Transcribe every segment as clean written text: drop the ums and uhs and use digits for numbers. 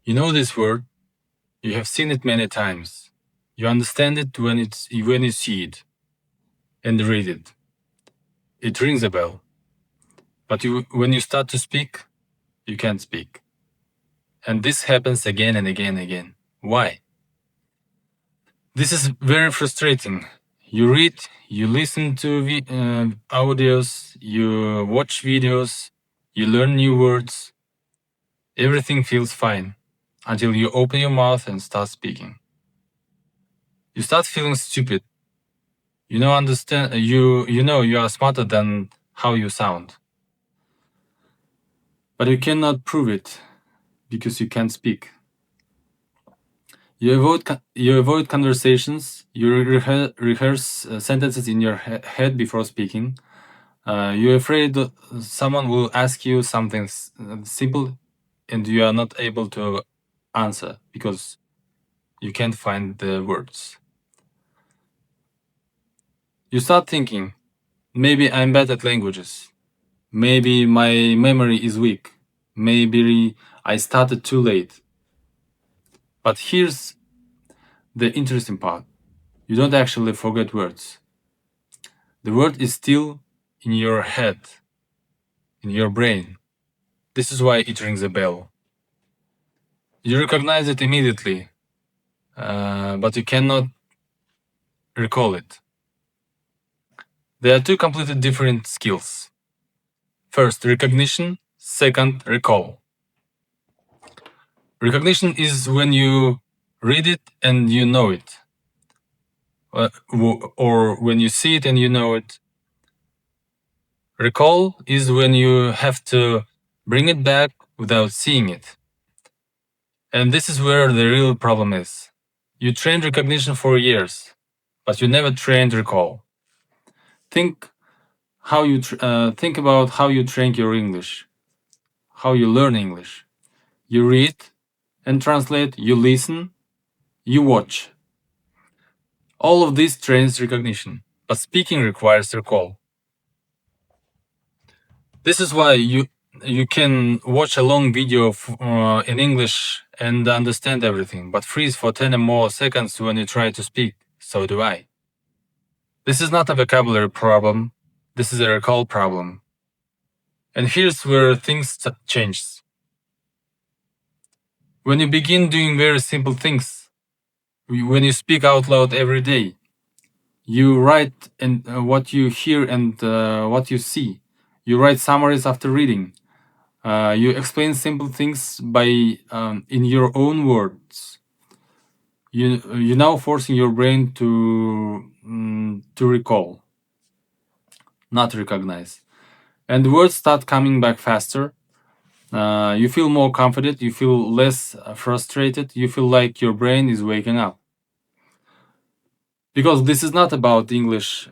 You know this word, you have seen it many times. You understand it when you see it and read it. It rings a bell. But when you start to speak, you can't speak. And this happens again and again and again. Why? This is very frustrating. You read, you listen to audios, you watch videos, you learn new words. Everything feels fine until you open your mouth and start speaking. You start feeling stupid. You know you are smarter than how you sound. But you cannot prove it because you can't speak. You avoid conversations. You rehearse sentences in your head before speaking. You're afraid someone will ask you something simple and you are not able to answer because you can't find the words. You start thinking, maybe I'm bad at languages. Maybe my memory is weak. Maybe I started too late. But here's the interesting part. You don't actually forget words. The word is still in your head, in your brain. This is why it rings a bell. You recognize it immediately, but you cannot recall it. There are two completely different skills. First, recognition. Second, recall. Recognition is when you read it and you know it. Or when you see it and you know it. Recall is when you have to bring it back without seeing it. And this is where the real problem is. You trained recognition for years, but you never trained recall. Think about how you train your English, how you learn English. You read and translate, you listen, you watch. All of this trains recognition, but speaking requires recall. This is why you can watch a long video in English and understand everything, but freeze for 10 or more seconds when you try to speak. So do I. This is not a vocabulary problem. This is a recall problem. And here's where things change. When you begin doing very simple things, when you speak out loud every day, you write what you hear and what you see. You write summaries after reading. You explain simple things in your own words. You now forcing your brain to recall, not recognize, and words start coming back faster. You feel more confident. You feel less frustrated. You feel like your brain is waking up. Because this is not about English.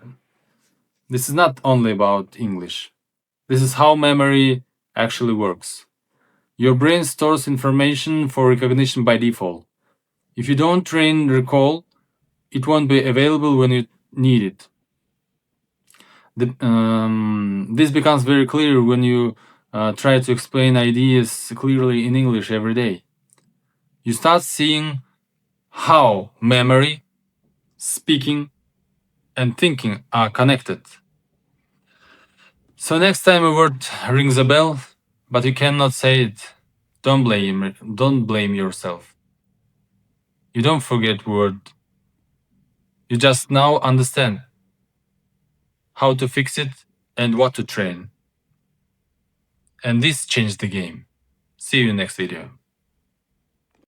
This is not only about English. This is how memory actually works. Your brain stores information for recognition by default. If you don't train recall, it won't be available when you need it. This becomes very clear when you try to explain ideas clearly in English every day. You start seeing how memory, speaking, and thinking are connected. So next time a word rings a bell, but you cannot say it, don't blame yourself. You don't forget word. You just now understand how to fix it and what to train. And this changed the game. See you next video.